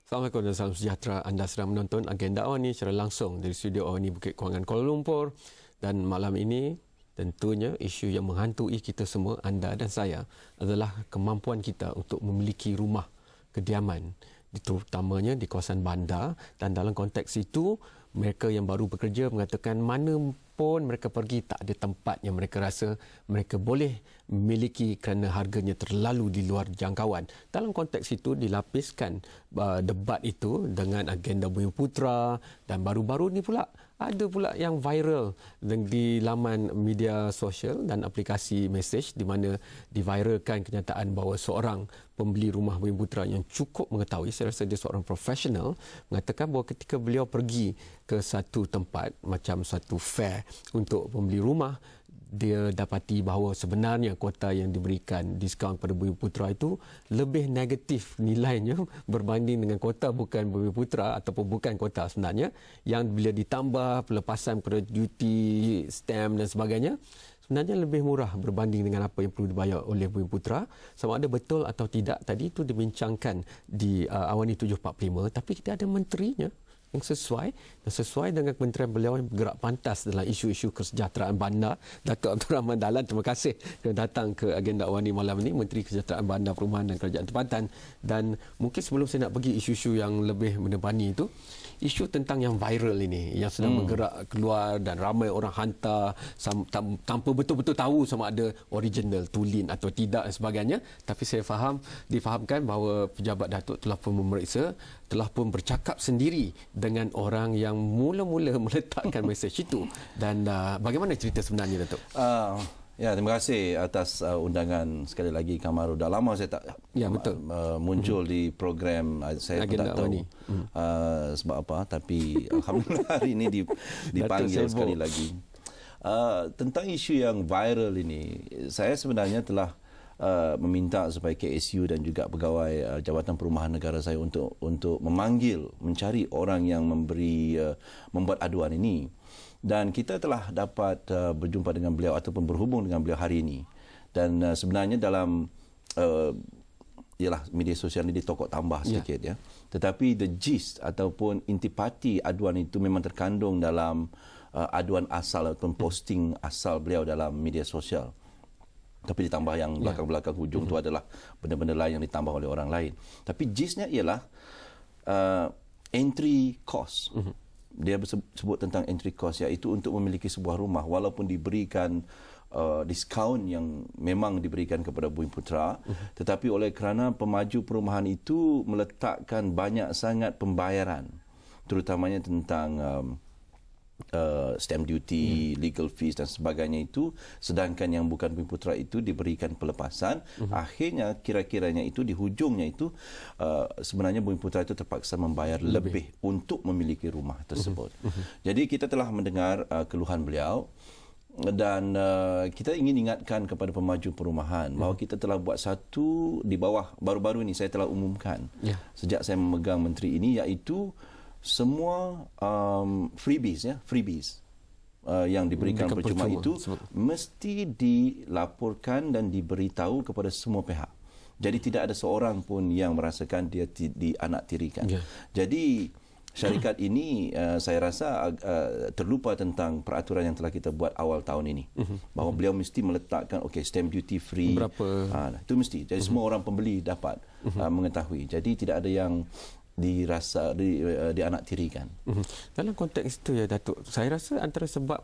Assalamualaikum dan salam sejahtera. Anda sedang menonton Agenda Awani secara langsung dari studio Awani Bukit Kewangan Kuala Lumpur. Dan malam ini tentunya isu yang menghantui kita semua, anda dan saya, adalah kemampuan kita untuk memiliki rumah kediaman, terutamanya di kawasan bandar. Dan dalam konteks itu, mereka yang baru bekerja mengatakan mana pun mereka pergi tak ada tempat yang mereka rasa mereka boleh memiliki kerana harganya terlalu di luar jangkauan. Dalam konteks itu dilapiskan debat itu dengan agenda Bumiputra, dan baru-baru ni pula ada pula yang viral di laman media sosial dan aplikasi mesej di mana diviralkan kenyataan bahawa seorang pembeli rumah Bumiputra yang cukup mengetahui, saya rasa dia seorang profesional, mengatakan bahawa ketika beliau pergi ke satu tempat macam satu fair untuk membeli rumah, dia dapati bahawa sebenarnya kota yang diberikan diskaun kepada Bumiputra itu lebih negatif nilainya berbanding dengan kota bukan Bumiputra ataupun bukan kota sebenarnya, yang bila ditambah pelepasan kepada duty, stamp dan sebagainya, sebenarnya lebih murah berbanding dengan apa yang perlu dibayar oleh Bumiputra. Sama ada betul atau tidak tadi itu dibincangkan di Awani 745, tapi kita ada menterinya yang sesuai dengan kementerian beliau yang bergerak pantas dalam isu-isu kesejahteraan bandar, Datuk Abdul Rahman Dahlan. Terima kasih kerana datang ke Agenda Awani malam ini, Menteri Kesejahteraan Bandar, Perumahan dan Kerajaan Tempatan. Dan mungkin sebelum saya nak pergi isu-isu yang lebih mendepani itu, isu tentang yang viral ini yang sedang bergerak keluar dan ramai orang hantar tanpa betul-betul tahu sama ada original, tulen atau tidak dan sebagainya. Tapi saya difahamkan bahawa pejabat Datuk telah pun memeriksa, telah pun bercakap sendiri dengan orang yang mula-mula meletakkan mesej itu. Dan bagaimana cerita sebenarnya, Datuk? Ya, terima kasih atas undangan sekali lagi, Kamaru. Dah lama saya tak muncul di program, saya pun tak tahu sebab apa, tapi alhamdulillah hari ini dipanggil sekali lagi. Tentang isu yang viral ini, saya sebenarnya telah meminta supaya KSU dan juga pegawai Jabatan Perumahan Negara saya untuk mencari orang yang membuat aduan ini. Dan kita telah dapat berjumpa dengan beliau ataupun berhubung dengan beliau hari ini. Dan sebenarnya dalam ialah media sosial ini ditokok tambah sedikit ya. Tetapi the gist ataupun intipati aduan itu memang terkandung dalam aduan asal ataupun posting asal beliau dalam media sosial. Tapi ditambah yang belakang-belakang hujung itu adalah benda-benda lain yang ditambah oleh orang lain. Tapi gistnya ialah entry cost. Dia sebut tentang entry cost, iaitu untuk memiliki sebuah rumah walaupun diberikan diskaun yang memang diberikan kepada Bumiputra, tetapi oleh kerana pemaju perumahan itu meletakkan banyak sangat pembayaran, terutamanya tentang stamp duty, legal fees dan sebagainya itu, sedangkan yang bukan Bumiputra itu diberikan pelepasan. Akhirnya kira-kiranya itu di hujungnya itu sebenarnya Bumiputra itu terpaksa membayar lebih untuk memiliki rumah tersebut. Jadi kita telah mendengar keluhan beliau dan kita ingin ingatkan kepada pemaju perumahan bahawa kita telah buat satu di bawah, baru-baru ini saya telah umumkan sejak saya memegang menteri ini, iaitu semua freebies yang diberikan percuma itu mesti dilaporkan dan diberitahu kepada semua pihak. Jadi tidak ada seorang pun yang merasakan dia dianaktirikan. Jadi syarikat ini saya rasa terlupa tentang peraturan yang telah kita buat awal tahun ini, bahawa beliau mesti meletakkan stamp duty free itu mesti. Jadi semua orang pembeli dapat mengetahui. Jadi tidak ada yang dianaktirikan. Dalam konteks itu ya, Datuk, saya rasa antara sebab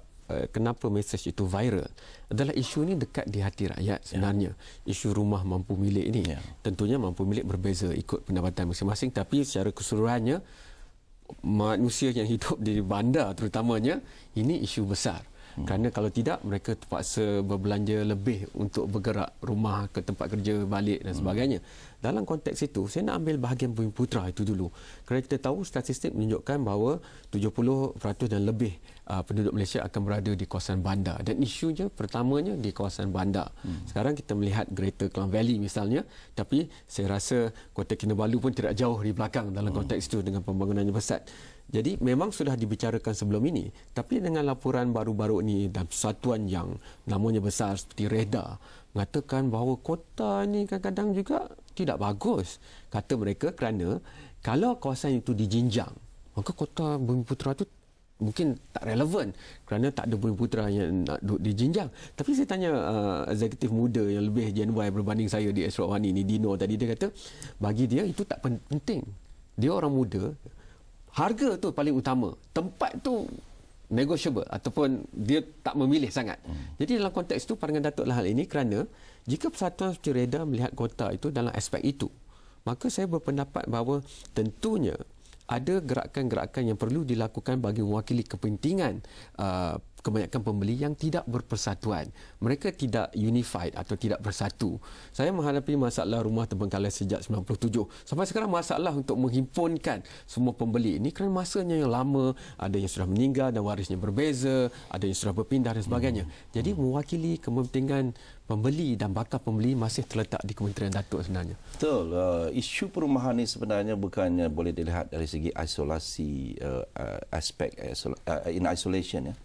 kenapa mesej itu viral adalah isu ini dekat di hati rakyat sebenarnya. Isu rumah mampu milik ini tentunya mampu milik berbeza ikut pendapatan masing-masing, tapi secara keseluruhannya manusia yang hidup di bandar terutamanya ini isu besar. Kerana kalau tidak, mereka terpaksa berbelanja lebih untuk bergerak rumah ke tempat kerja, balik dan sebagainya. Dalam konteks itu, saya nak ambil bahagian Bumiputra itu dulu. Kerana kita tahu statistik menunjukkan bahawa 70% dan lebih penduduk Malaysia akan berada di kawasan bandar. Dan isunya pertamanya di kawasan bandar. Sekarang kita melihat Greater Klang Valley misalnya, tapi saya rasa Kota Kinabalu pun tidak jauh di belakang dalam konteks itu dengan pembangunannya pesat. Jadi memang sudah dibicarakan sebelum ini, tapi dengan laporan baru-baru ini dan persatuan yang namanya besar seperti REHDA mengatakan bahawa kota ini kadang-kadang juga tidak bagus, kata mereka, kerana Kalau kawasan itu dijinjang, maka Kota Bumiputera itu mungkin tak relevan kerana tak ada Bumiputera yang nak duduk dijinjang. Tapi saya tanya eksekutif muda yang lebih Gen Y berbanding saya di Ashraf Wani ni, Dino tadi, dia kata bagi dia itu tak penting. Dia orang muda, harga tu paling utama. Tempat tu negotiable ataupun dia tak memilih sangat. Jadi dalam konteks itu pandangan Datuk lah hal ini, kerana jika Persatuan Suci Reda melihat kota itu dalam aspek itu, maka saya berpendapat bahawa tentunya ada gerakan-gerakan yang perlu dilakukan bagi mewakili kepentingan kebanyakan pembeli yang tidak berpersatuan. Mereka tidak unified atau tidak bersatu. Saya menghadapi masalah rumah terbengkalai sejak 97. Sampai sekarang masalah untuk menghimpunkan semua pembeli ini kerana masanya yang lama, ada yang sudah meninggal dan warisnya berbeza, ada yang sudah berpindah dan sebagainya. Jadi mewakili kepentingan pembeli dan bakal pembeli masih terletak di Kementerian Datuk sebenarnya. Betul. Isu perumahan ini sebenarnya bukannya boleh dilihat dari segi isolasi, aspek in isolation, ya.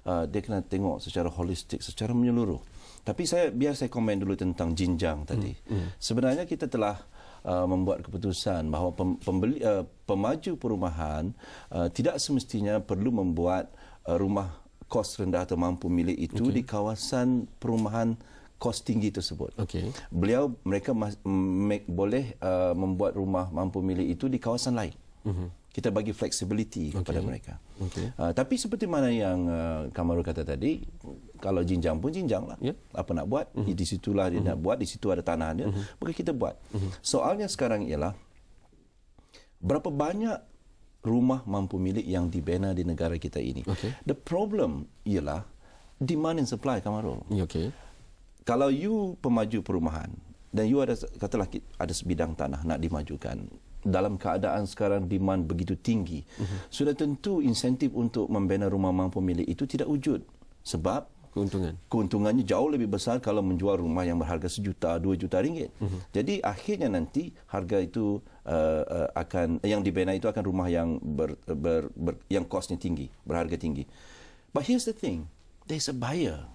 Dia kena tengok secara holistik, secara menyeluruh. Tapi biar saya komen dulu tentang jinjang tadi. Sebenarnya kita telah membuat keputusan bahawa pemaju perumahan tidak semestinya perlu membuat rumah kos rendah atau mampu milik itu di kawasan perumahan kos tinggi tersebut. Mereka boleh membuat rumah mampu milik itu di kawasan lain. Kita bagi flexibility kepada mereka. Tapi seperti mana yang Kamaru kata tadi, kalau jinjang pun jinjang lah. Apa nak buat, di situlah dia nak buat, di situ ada tanah dia, maka kita buat. Soalnya sekarang ialah, berapa banyak rumah mampu milik yang dibina di negara kita ini. The problem ialah demand and supply, Kamaru. Kalau you pemaju perumahan, dan you ada, katalah ada sebidang tanah nak dimajukan, dalam keadaan sekarang demand begitu tinggi, sudah tentu insentif untuk membina rumah mampu milik itu tidak wujud. Sebab keuntungannya jauh lebih besar kalau menjual rumah yang berharga RM1 juta, RM2 juta. Jadi akhirnya nanti harga itu yang dibina itu akan rumah yang yang kosnya tinggi, berharga tinggi. But here's the thing, there's a buyer.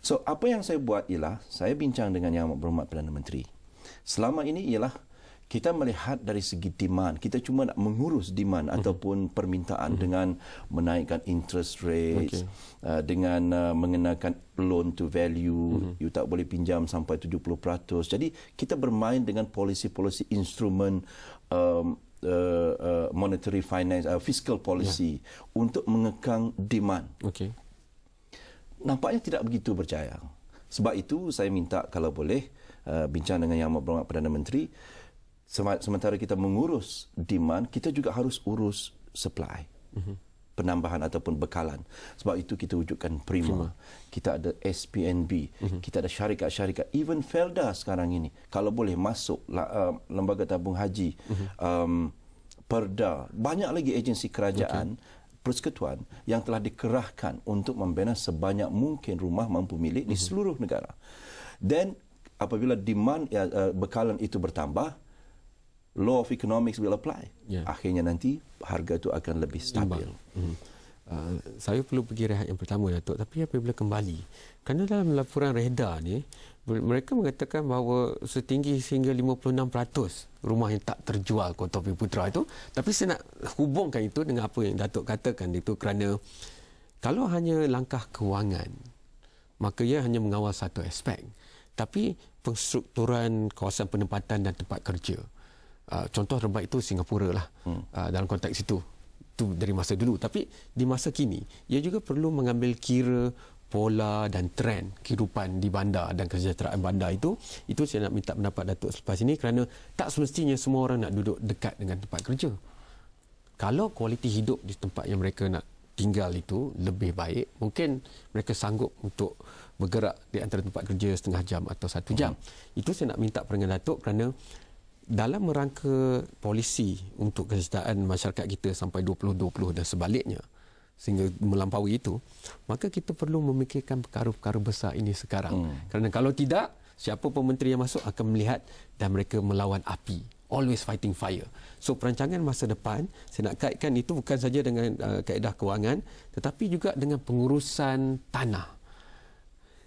So apa yang saya buat ialah, saya bincang dengan Yang Berhormat Perdana Menteri. Selama ini ialah kita melihat dari segi demand. Kita cuma nak mengurus demand ataupun permintaan dengan menaikkan interest rates, dengan mengenakan loan to value. You tak boleh pinjam sampai 70%. Jadi kita bermain dengan polisi-polisi instrumen monetary finance, fiscal policy untuk mengekang demand. Nampaknya tidak begitu berjaya. Sebab itu saya minta kalau boleh bincang dengan Yang Berhormat Perdana Menteri. Sementara kita mengurus demand, kita juga harus urus supply, penambahan ataupun bekalan. Sebab itu kita wujudkan Prima. Kita ada SPNB, kita ada syarikat-syarikat, even Felda sekarang ini, kalau boleh masuk Lembaga Tabung Haji, Perda, banyak lagi agensi kerajaan, persekutuan yang telah dikerahkan untuk membina sebanyak mungkin rumah mampu milik di seluruh negara. Dan apabila demand bekalan itu bertambah, law of economics will apply. Akhirnya nanti harga itu akan lebih stabil. Saya perlu pergi rehat yang pertama, Datuk. Tapi apabila kembali, kerana dalam laporan Reda ni, mereka mengatakan bahawa setinggi sehingga 56% rumah yang tak terjual Kota Bumiputera itu. Tapi saya nak hubungkan itu dengan apa yang Datuk katakan itu, kerana kalau hanya langkah kewangan, maka ia hanya mengawal satu aspek. Tapi penstrukturan kawasan penempatan dan tempat kerja, contoh terbaik itu Singapura lah, dalam konteks itu dari masa dulu. Tapi di masa kini, ia juga perlu mengambil kira pola dan trend kehidupan di bandar dan kesejahteraan bandar itu. Itu saya nak minta pendapat Datuk selepas ini, kerana tak semestinya semua orang nak duduk dekat dengan tempat kerja. Kalau kualiti hidup di tempat yang mereka nak tinggal itu lebih baik, mungkin mereka sanggup untuk bergerak di antara tempat kerja setengah jam atau 1 jam. Itu saya nak minta pandangan Datuk, kerana dalam merangka polisi untuk kesejahteraan masyarakat kita sampai 2020 dan sebaliknya, sehingga melampaui itu, maka kita perlu memikirkan perkara-perkara besar ini sekarang. Kerana kalau tidak, siapa pun menteri yang masuk akan melihat dan mereka melawan api. Always fighting fire. So perancangan masa depan, saya nak kaitkan itu bukan saja dengan kaedah kewangan, tetapi juga dengan pengurusan tanah.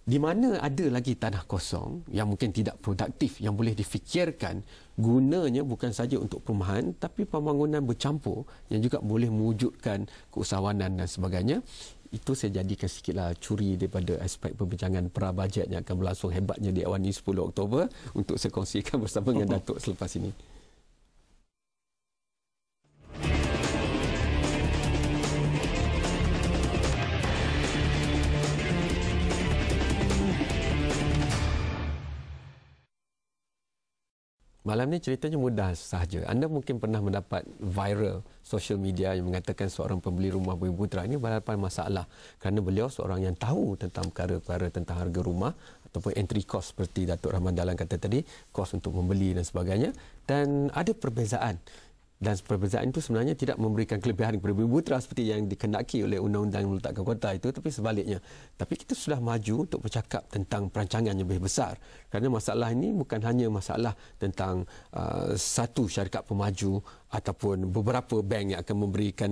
di mana ada lagi tanah kosong yang mungkin tidak produktif, yang boleh difikirkan gunanya bukan saja untuk perumahan tapi pembangunan bercampur yang juga boleh mewujudkan keusahawanan dan sebagainya. Itu saya jadikan sikitlah curi daripada aspek perbincangan pra-bajet yang akan berlangsung hebatnya di Awan News 10 Oktober untuk saya kongsikan bersama dengan Datuk selepas ini. Malam ni ceritanya mudah sahaja. Anda mungkin pernah mendapat viral social media yang mengatakan seorang pembeli rumah Bumiputera ini berhadapan masalah kerana beliau seorang yang tahu tentang perkara-perkara tentang harga rumah ataupun entry cost seperti Datuk Rahman Dahlan kata tadi, kos untuk membeli dan sebagainya, dan ada perbezaan. Dan perbezaan itu sebenarnya tidak memberikan kelebihan kepada Bumiputera seperti yang dikendaki oleh undang-undang meletakkan kota itu, tapi sebaliknya. Tapi kita sudah maju untuk bercakap tentang perancangan yang lebih besar. Kerana masalah ini bukan hanya masalah tentang satu syarikat pemaju ataupun beberapa bank yang akan memberikan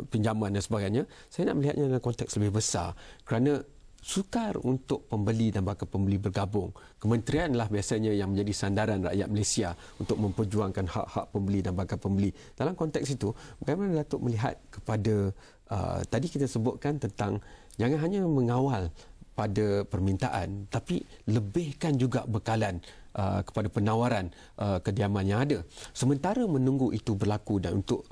pinjaman dan sebagainya. Saya nak melihatnya dalam konteks lebih besar. Kerana sukar untuk pembeli dan bakal pembeli bergabung. Kementerianlah biasanya yang menjadi sandaran rakyat Malaysia untuk memperjuangkan hak-hak pembeli dan bakal pembeli. Dalam konteks itu, bagaimana Datuk melihat kepada tadi kita sebutkan tentang jangan hanya mengawal pada permintaan, tapi lebihkan juga bekalan kepada penawaran kediaman yang ada. Sementara menunggu itu berlaku dan untuk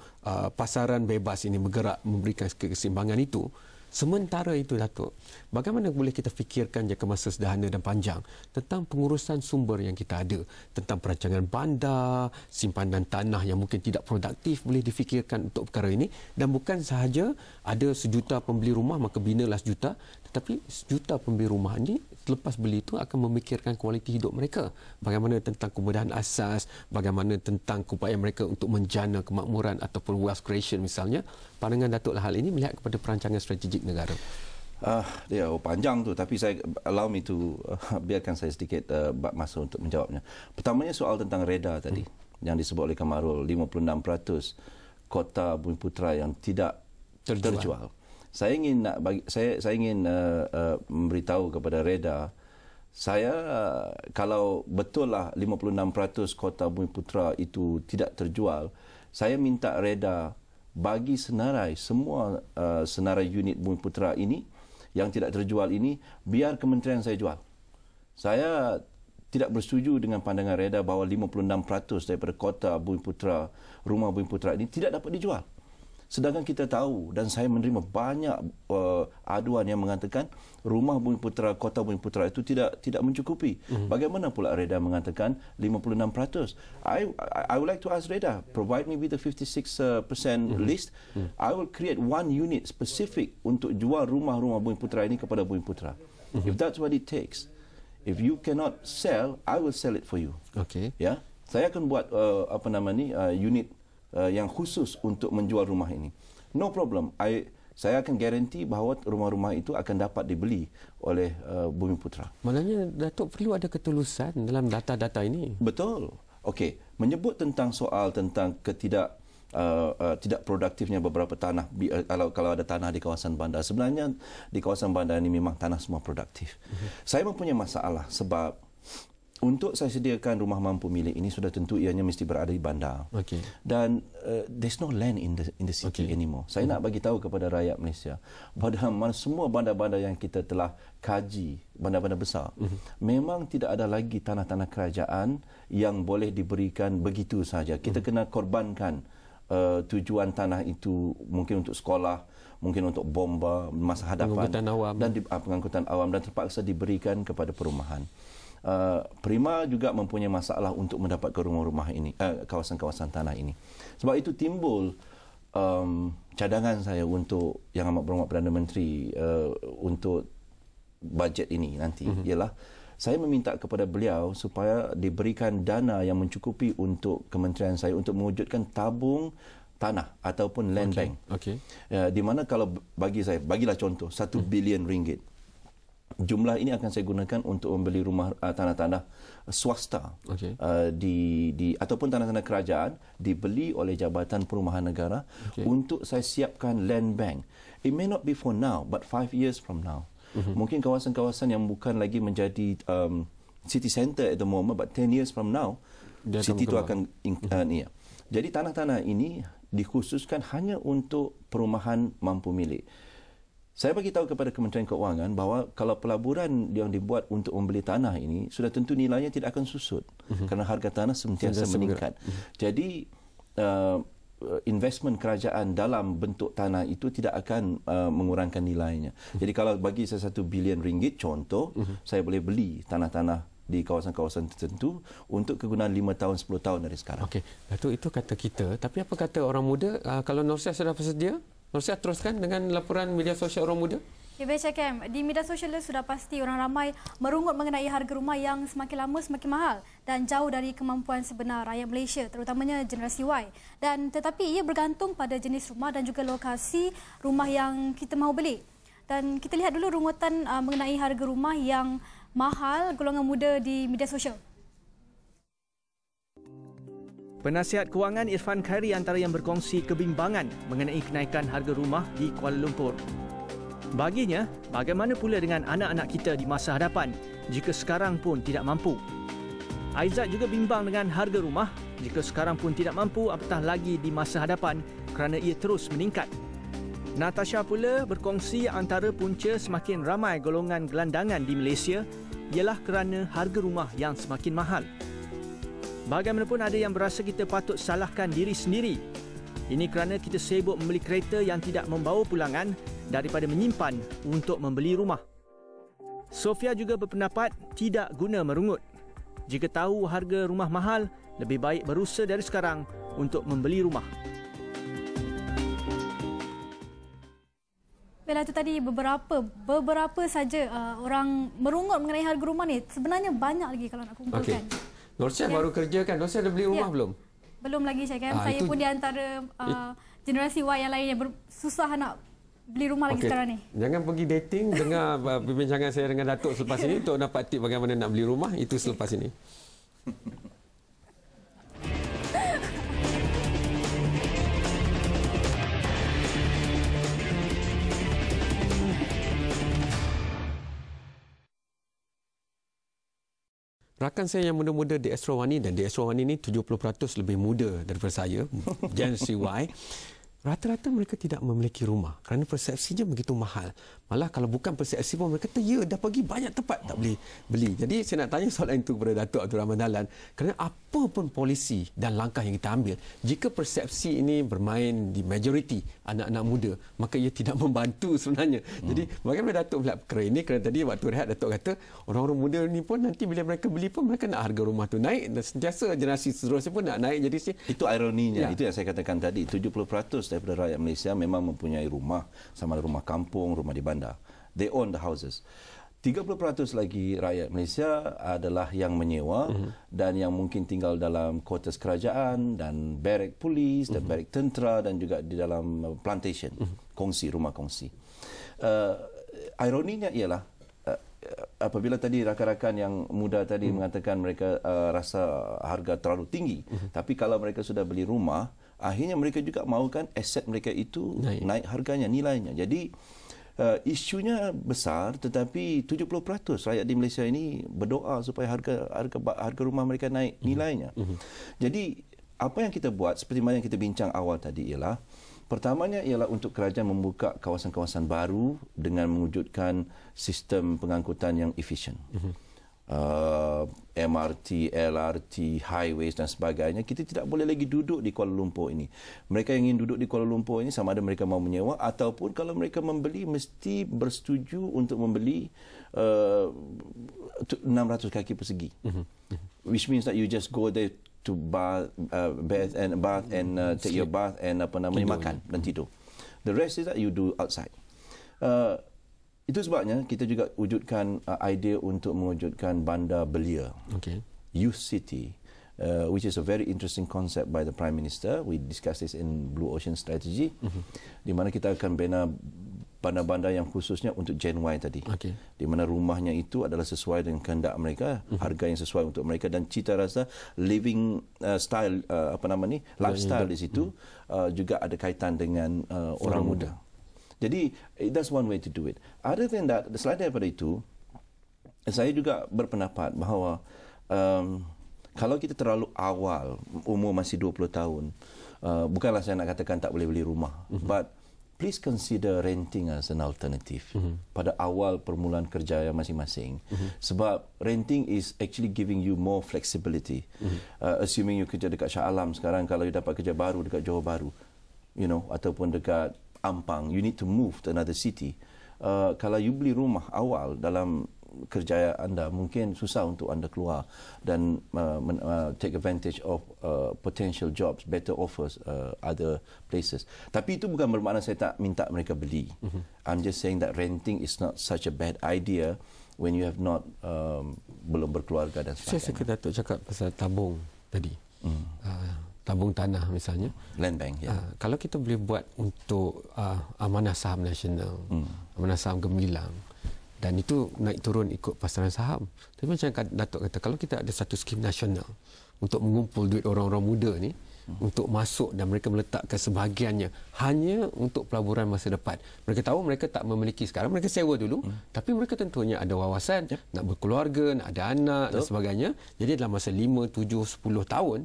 pasaran bebas ini bergerak memberikan keseimbangan itu, sementara itu Datuk, bagaimana boleh kita fikirkan jangka masa sederhana dan panjang tentang pengurusan sumber yang kita ada, tentang perancangan bandar, simpanan tanah yang mungkin tidak produktif boleh difikirkan untuk perkara ini, dan bukan sahaja ada sejuta pembeli rumah maka binalah sejuta, tetapi sejuta pembeli rumah ini selepas beli itu akan memikirkan kualiti hidup mereka. Bagaimana tentang kemudahan asas, bagaimana tentang upaya mereka untuk menjana kemakmuran ataupun wealth creation misalnya. Pandangan Datuk hal ini melihat kepada perancangan strategik negara. Dia panjang tu, tapi saya allow me to biarkan saya sedikit masa untuk menjawabnya. Pertamanya soal tentang reda tadi yang disebut oleh Kamarul, 56% kota Bumiputera yang tidak terjual. Saya ingin memberitahu kepada Reda, saya kalau betul lah 56% kota Bumiputera itu tidak terjual, saya minta Reda bagi senarai semua senarai unit Bumiputera ini yang tidak terjual ini, biar kementerian saya jual. Saya tidak bersetuju dengan pandangan Reda bahawa 56% daripada kota Bumiputera, rumah Bumiputera ini tidak dapat dijual. Sedangkan kita tahu dan saya menerima banyak aduan yang mengatakan rumah Bumiputera, kota Bumiputera itu tidak mencukupi. Bagaimana pula Reda mengatakan 56%? I would like to ask Reda, provide me with the 56% list. I will create one unit specific untuk jual rumah-rumah Bumiputera ini kepada Bumiputera. If that's what it takes. If you cannot sell, I will sell it for you. Okay. Ya, saya akan buat unit yang khusus untuk menjual rumah ini. No problem. Saya akan garanti bahawa rumah-rumah itu akan dapat dibeli oleh Bumiputera. Maknanya Datuk perlu ada ketulusan dalam data-data ini. Betul. Okey, menyebut tentang soal tentang tidak produktifnya beberapa tanah, kalau ada tanah di kawasan bandar. Sebenarnya di kawasan bandar ini memang tanah semua produktif. Saya mempunyai masalah sebab untuk saya sediakan rumah mampu milik ini sudah tentu ianya mesti berada di bandar. Okay. Dan there's no land in the city anymore. Saya nak bagi tahu kepada rakyat Malaysia bahawa semua bandar-bandar yang kita telah kaji, bandar-bandar besar, memang tidak ada lagi tanah-tanah kerajaan yang boleh diberikan begitu saja. Kita kena korbankan tujuan tanah itu mungkin untuk sekolah, mungkin untuk bomba masa hadapan dan pengangkutan awam dan terpaksa diberikan kepada perumahan. Prima juga mempunyai masalah untuk mendapatkan rumah-rumah ini, kawasan-kawasan tanah ini. Sebab itu timbul cadangan saya untuk Yang Amat Berhormat Perdana Menteri untuk bajet ini nanti ialah saya meminta kepada beliau supaya diberikan dana yang mencukupi untuk kementerian saya untuk mewujudkan tabung tanah ataupun land bank. Di mana kalau bagilah contoh 1 bilion ringgit. Jumlah ini akan saya gunakan untuk membeli rumah tanah-tanah swasta ataupun tanah-tanah kerajaan dibeli oleh Jabatan Perumahan Negara untuk saya siapkan land bank. It may not be for now, but 5 years from now. Mungkin kawasan-kawasan yang bukan lagi menjadi city center at the moment, but 10 years from now, city itu akan ni. Jadi tanah-tanah ini dikhususkan hanya untuk perumahan mampu milik. Saya bagi tahu kepada Kementerian Keuangan bahawa kalau pelaburan yang dibuat untuk membeli tanah ini, sudah tentu nilainya tidak akan susut kerana harga tanah sentiasa meningkat. Jadi investment kerajaan dalam bentuk tanah itu tidak akan mengurangkan nilainya. Jadi kalau bagi saya RM1 bilion contoh, saya boleh beli tanah-tanah di kawasan-kawasan tertentu untuk kegunaan 5 tahun, 10 tahun dari sekarang. Okey, Datuk, itu kata kita. Tapi apa kata orang muda? Kalau Norsyah sudah bersedia, Norsyah teruskan dengan laporan media sosial orang muda. Ya, baik, Cik Kem. Di media sosial sudah pasti orang ramai merungut mengenai harga rumah yang semakin lama semakin mahal dan jauh dari kemampuan sebenar rakyat Malaysia, terutamanya generasi Y. Dan tetapi ia bergantung pada jenis rumah dan juga lokasi rumah yang kita mahu beli. Dan kita lihat dulu rungutan mengenai harga rumah yang mahal golongan muda di media sosial. Penasihat Kewangan Irfan Khairi antara yang berkongsi kebimbangan mengenai kenaikan harga rumah di Kuala Lumpur. Baginya, bagaimana pula dengan anak-anak kita di masa hadapan jika sekarang pun tidak mampu? Aizat juga bimbang dengan harga rumah jika sekarang pun tidak mampu, apatah lagi di masa hadapan kerana ia terus meningkat. Natasha pula berkongsi antara punca semakin ramai golongan gelandangan di Malaysia ialah kerana harga rumah yang semakin mahal. Bagaimanapun ada yang berasa kita patut salahkan diri sendiri. Ini kerana kita sibuk membeli kereta yang tidak membawa pulangan daripada menyimpan untuk membeli rumah. Sofia juga berpendapat tidak guna merungut. Jika tahu harga rumah mahal, lebih baik berusaha dari sekarang untuk membeli rumah. Bella, itu tadi beberapa saja orang merungut mengenai harga rumah ni. Sebenarnya banyak lagi kalau nak kumpulkan. Norsyah baru kerja kan? Norsyah dah beli rumah belum? Belum lagi, Cik Kem. Saya pun di antara generasi Y yang lain yang susah nak beli rumah lagi sekarang ni. Jangan pergi dating, dengar perbincangan saya dengan Datuk selepas ini untuk dapat tip bagaimana nak beli rumah, itu selepas ini. Rakan saya yang muda-muda di Astrawani, dan di Astrawani ini 70% lebih muda daripada saya, Gen Y. Rata-rata mereka tidak memiliki rumah kerana persepsinya begitu mahal. Malah kalau bukan persepsi pun mereka kata, ya dah pergi banyak tempat tak boleh beli. Jadi saya nak tanya soalan itu kepada Datuk Abdul Rahman Dahlan, kerana apa pun polisi dan langkah yang kita ambil, jika persepsi ini bermain di majoriti anak-anak muda, maka ia tidak membantu sebenarnya. Jadi bagaimana Datuk melihat perkara ini? Kerana tadi waktu rehat Datuk kata orang-orang muda ni pun nanti bila mereka beli pun mereka nak harga rumah tu naik, dan sentiasa generasi seterusnya pun nak naik. Jadi itu ironinya, itu yang saya katakan tadi, 70% daripada rakyat Malaysia memang mempunyai rumah, sama ada rumah kampung, rumah di bandar. They own the houses. 30% lagi rakyat Malaysia adalah yang menyewa dan yang mungkin tinggal dalam kuartus kerajaan dan barak polis dan barak tentera dan juga di dalam plantation, kongsi, rumah kongsi. Ironinya ialah apabila tadi rakan-rakan yang muda tadi mengatakan mereka rasa harga terlalu tinggi, tapi kalau mereka sudah beli rumah, akhirnya mereka juga mahukan aset mereka itu naik harganya, nilainya. Jadi isunya besar, tetapi 70% rakyat di Malaysia ini berdoa supaya harga rumah mereka naik nilainya. Jadi apa yang kita buat seperti mana yang kita bincang awal tadi ialah, pertamanya ialah untuk kerajaan membuka kawasan-kawasan baru dengan mewujudkan sistem pengangkutan yang efisien. MRT, LRT, highways dan sebagainya. Kita tidak boleh lagi duduk di Kuala Lumpur ini. Mereka yang ingin duduk di Kuala Lumpur ini sama ada mereka mau menyewa ataupun kalau mereka membeli mesti bersetuju untuk membeli 600 kaki persegi. Which means that you just go there to bath and take your bath and makan dan tidur. The rest is that you do outside. Itu sebabnya kita juga wujudkan idea untuk mewujudkan bandar belia, youth city, which is a very interesting concept by the Prime Minister. We discussed this in Blue Ocean Strategy, di mana kita akan bina bandar-bandar yang khususnya untuk Gen Y tadi, di mana rumahnya itu adalah sesuai dengan kehendak mereka, harga yang sesuai untuk mereka dan cita rasa living style, lifestyle di situ juga ada kaitan dengan orang muda. Jadi that's one way to do it. Other than that, selain daripada itu, saya juga berpendapat bahawa kalau kita terlalu awal, umur masih 20 tahun, bukanlah saya nak katakan tak boleh beli rumah, but please consider renting as an alternative pada awal permulaan kerja masing-masing. Sebab renting is actually giving you more flexibility. Assuming you kerja dekat Shah Alam sekarang, kalau you dapat kerja baru dekat Johor Bahru, ataupun dekat Ampang, you need to move to another city. Kalau you beli rumah awal dalam kerjaya anda, mungkin susah untuk anda keluar dan take advantage of potential jobs, better offers other places. Tapi itu bukan bermakna saya tak minta mereka beli. I'm just saying that renting is not such a bad idea when you have not belum berkeluarga dan sebagainya. Saya suka Datuk cakap pasal tabung tadi. Tabung tanah misalnya. Land bank, ya. Kalau kita boleh buat untuk amanah saham nasional, amanah saham gemilang, dan itu naik turun ikut pasaran saham. Tapi macam Datuk kata, kalau kita ada satu skim nasional untuk mengumpul duit orang-orang muda ni, untuk masuk dan mereka meletakkan sebahagiannya hanya untuk pelaburan masa depan. Mereka tahu mereka tak memiliki sekarang, mereka sewa dulu, tapi mereka tentunya ada wawasan, nak berkeluarga, nak ada anak dan sebagainya. Jadi dalam masa 5, 7, 10 tahun,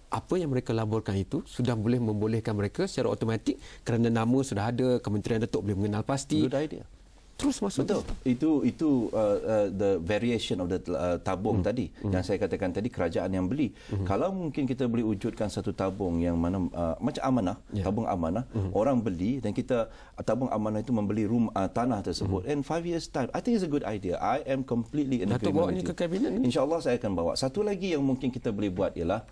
apa yang mereka laburkan itu sudah boleh membolehkan mereka secara automatik kerana nama sudah ada, Kementerian Datuk boleh mengenal pasti. Good idea. Terus masuk. Betul. Itu the variation of the tabung tadi yang saya katakan tadi, kerajaan yang beli. Kalau mungkin kita boleh wujudkan satu tabung yang mana macam amanah, tabung amanah, orang beli dan kita tabung amanah itu membeli rumah tanah tersebut. And 5 years time, I think it's a good idea. I am completely in agreement. Datuk bawa ni ke kabinet ni? InsyaAllah saya akan bawa. Satu lagi yang mungkin kita boleh buat ialah,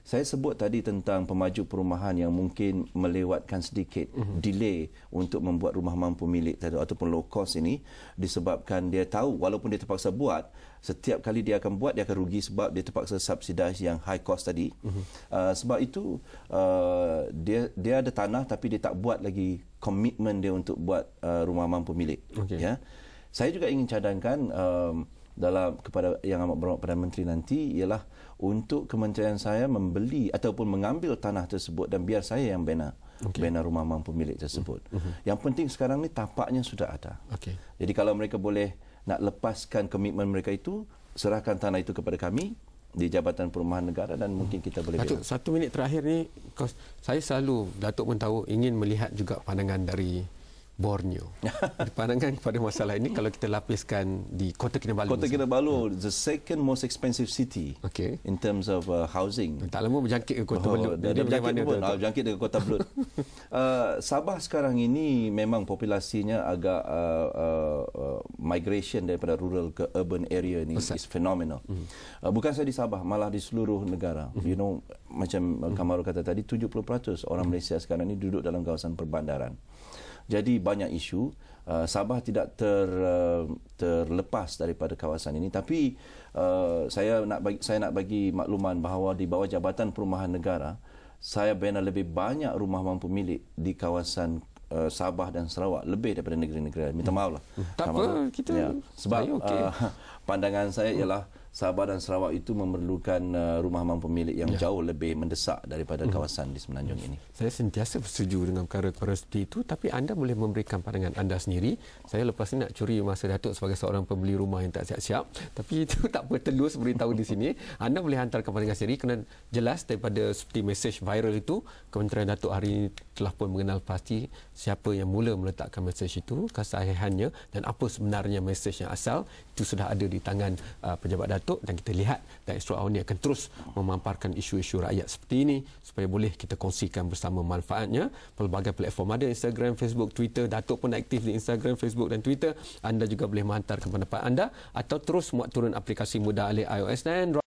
saya sebut tadi tentang pemaju perumahan yang mungkin melewatkan sedikit delay untuk membuat rumah mampu milik tadi ataupun low cost ini, disebabkan dia tahu walaupun dia terpaksa buat, setiap kali dia akan buat dia akan rugi sebab dia terpaksa subsidize yang high cost tadi. Sebab itu dia ada tanah tapi dia tak buat lagi komitmen dia untuk buat rumah mampu milik. Ya. Saya juga ingin cadangkan dalam kepada yang amat berhormat Perdana Menteri nanti ialah untuk kementerian saya membeli ataupun mengambil tanah tersebut dan biar saya yang bina rumah mampu milik tersebut. Yang penting sekarang ni tapaknya sudah ada. Jadi kalau mereka boleh nak lepaskan komitmen mereka itu, serahkan tanah itu kepada kami di Jabatan Perumahan Negara dan mungkin kita boleh Datuk, 1 minit terakhir ni, saya selalu, Datuk pun tahu, ingin melihat juga pandangan dari Borneo. Pandangan kepada masalah ini kalau kita lapiskan di Kota Kinabalu. Kota Kinabalu, the second most expensive city in terms of housing. Tak lama berjangkit ke Kota Belud. Dia berjangkit ke Kota Belud. Sabah sekarang ini memang populasinya agak migration daripada rural ke urban area ni is phenomenal. Bukan saja di Sabah, malah di seluruh negara. Macam Kamaru kata tadi, 70% orang Malaysia sekarang ini duduk dalam kawasan perbandaran. Jadi banyak isu. Sabah tidak terlepas daripada kawasan ini. Tapi saya nak bagi makluman bahawa di bawah Jabatan Perumahan Negara, saya bina lebih banyak rumah mampu milik di kawasan Sabah dan Sarawak lebih daripada negeri-negeri. Minta maaf lah. Tak apa, kita sebab pandangan saya ialah Sabah dan Sarawak itu memerlukan rumah mampu milik yang jauh lebih mendesak daripada kawasan di Semenanjung ini. Saya sentiasa bersetuju dengan perkara-perkara seperti itu, tapi anda boleh memberikan pandangan anda sendiri. Saya lepas ini nak curi masa Datuk sebagai seorang pembeli rumah yang tak siap-siap, tapi itu tak apa, telus beritahu di sini. Anda boleh hantarkan pandangan sendiri kerana jelas daripada seperti mesej viral itu, Kementerian Datuk hari ini telah pun mengenal pasti siapa yang mula meletakkan mesej itu, kesahihannya dan apa sebenarnya mesej yang asal. Itu sudah ada di tangan pejabat Datuk dan kita lihat dan Astro Awal ini akan terus memamparkan isu-isu rakyat seperti ini supaya boleh kita kongsikan bersama manfaatnya. Pelbagai platform ada, Instagram, Facebook, Twitter. Datuk pun aktif di Instagram, Facebook dan Twitter. Anda juga boleh menghantarkan pendapat anda atau terus muat turun aplikasi Mudah Alih iOS dan Android.